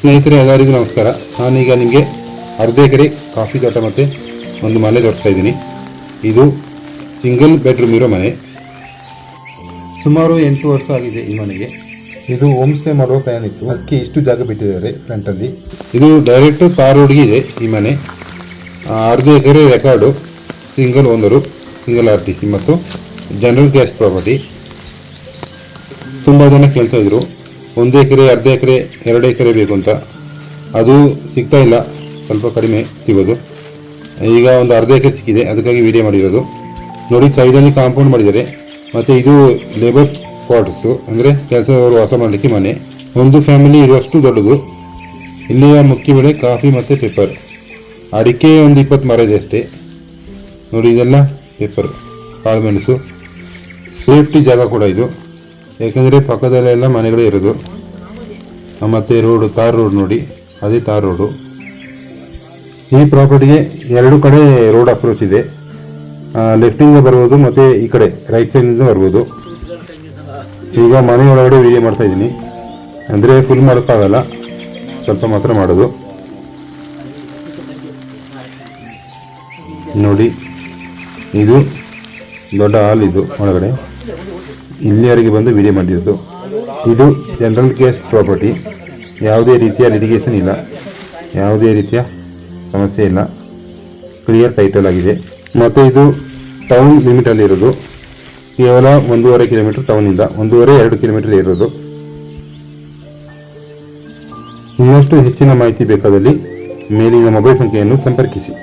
ಸ್ನೇಹಿತರೆ ಎಲ್ಲರಿಗೂ ನಮಸ್ಕಾರ. ನಾನೀಗ ನಿಮಗೆ ಅರ್ಧ ಎಕರೆ ಕಾಫಿ ತೋಟ ಮತ್ತು ಒಂದು ಮನೆ ತೋರಿಸ್ತಾ ಇದ್ದೀನಿ. ಇದು ಸಿಂಗಲ್ ಬೆಡ್ರೂಮ್ ಇರೋ ಮನೆ. ಸುಮಾರು 8 ವರ್ಷ ಆಗಿದೆ ಈ ಮನೆಗೆ. ಇದು ಹೋಮ್ ಸ್ಟೇ ಮಾಡುವ ಪ್ಲಾನ್ ಇತ್ತು, ಅದಕ್ಕೆ ಇಷ್ಟು ಜಾಗ ಬಿಟ್ಟಿದ್ದಾರೆ ಫ್ರಂಟಲ್ಲಿ. ಇದು ಡೈರೆಕ್ಟ್ ತಾರ್ ರೋಡ್ಗೆ ಇದೆ ಈ ಮನೆ. ಅರ್ಧ ಎಕರೆ record, single owner, single RTC ಮತ್ತು ಜನರಲ್ ಕ್ಯಾಸ್ಟ್ ಪ್ರಾಪರ್ಟಿ. ತುಂಬ ಜನ ಕೇಳ್ತಾ ಇದ್ರು 1 ಎಕರೆ, ಅರ್ಧ ಎಕರೆ, 2 ಎಕರೆ ಬೇಕು ಅಂತ. ಅದು ಸಿಗ್ತಾ ಇಲ್ಲ, ಸ್ವಲ್ಪ ಕಡಿಮೆ ಸಿಗೋದು. ಈಗ ಒಂದು ಅರ್ಧ ಎಕರೆ ಸಿಕ್ಕಿದೆ, ಅದಕ್ಕಾಗಿ ವಿಡಿಯೋ ಮಾಡಿರೋದು. ನೋಡಿ, ಸೈಡಲ್ಲಿ ಕಾಂಪೌಂಡ್ ಮಾಡಿದ್ದಾರೆ. ಮತ್ತು ಇದು ಲೇಬರ್ ಕ್ವಾರ್ಟರ್ಸು, ಅಂದರೆ ಕೆಲಸದವರು ವಾಸ ಮಾಡಲಿಕ್ಕೆ ಮನೆ. ಒಂದು ಫ್ಯಾಮಿಲಿ ಇರುವಷ್ಟು ದೊಡ್ಡದು. ಇಲ್ಲಿಯ ಮುಖ್ಯ ಬೆಳೆ ಕಾಫಿ ಮತ್ತು ಪೆಪ್ಪರ್. ಅಡಿಕೆ ಒಂದು 20 ಮರ ಇದೆ ಅಷ್ಟೇ. ನೋಡಿ, ಇದೆಲ್ಲ ಪೆಪ್ಪರ್, ಕಾಳುಮೆಣಸು. ಸೇಫ್ಟಿ ಜಾಗ ಕೂಡ ಇದು, ಯಾಕೆಂದರೆ ಪಕ್ಕದಲ್ಲೆಲ್ಲ ಮನೆಗಳೇ ಇರೋದು. ಮತ್ತು ರೋಡು, ತಾರ್ ರೋಡ್ ನೋಡಿ, ಅದೇ ತಾರ್ ರೋಡು. ಈ ಪ್ರಾಪರ್ಟಿಗೆ 2 ಕಡೆ ರೋಡ್ ಅಪ್ರೋಚ್ ಇದೆ. ಲೆಫ್ಟಿಂದ ಬರ್ಬೋದು ಮತ್ತು ಈ ಕಡೆ ರೈಟ್ ಸೈಡ್ನಿಂದ ಬರ್ಬೋದು. ಈಗ ಮನೆ ಒಳಗಡೆ ವಿಡಿಯೋ ಮಾಡ್ತಾ ಇದ್ದೀನಿ, ಅಂದರೆ ಫುಲ್ ಮಾಡೋಕ್ಕಾಗಲ್ಲ, ಸ್ವಲ್ಪ ಮಾತ್ರ ಮಾಡೋದು. ನೋಡಿ, ಇದು ದೊಡ್ಡ ಹಾಲ್, ಇದು ಒಳಗಡೆ ಇಲ್ಲಿಯವರೆಗೆ ಬಂದು ವಿಡಿಯೋ ಮಾಡಿರೋದು. ಇದು ಜನರಲ್ ಕ್ಯಾಸ್ಟ್ ಪ್ರಾಪರ್ಟಿ. ಯಾವುದೇ ರೀತಿಯ ಲಿಟಿಗೇಷನ್ ಇಲ್ಲ, ಯಾವುದೇ ರೀತಿಯ ಸಮಸ್ಯೆ ಇಲ್ಲ, ಕ್ಲಿಯರ್ ಟೈಟಲ್ ಆಗಿದೆ. ಮತ್ತು ಇದು ಟೌನ್ ಲಿಮಿಟಲ್ಲಿರೋದು. ಕೇವಲ 1.5 ಕಿಲೋಮೀಟರ್ ಟೌನಿಂದ, 1.5-2 ಕಿಲೋಮೀಟರ್ ಇರೋದು. ಇನ್ನಷ್ಟು ಹೆಚ್ಚಿನ ಮಾಹಿತಿ ಬೇಕಾದಲ್ಲಿ ಮೇಲಿನ ಮೊಬೈಲ್ ಸಂಖ್ಯೆಯನ್ನು ಸಂಪರ್ಕಿಸಿ.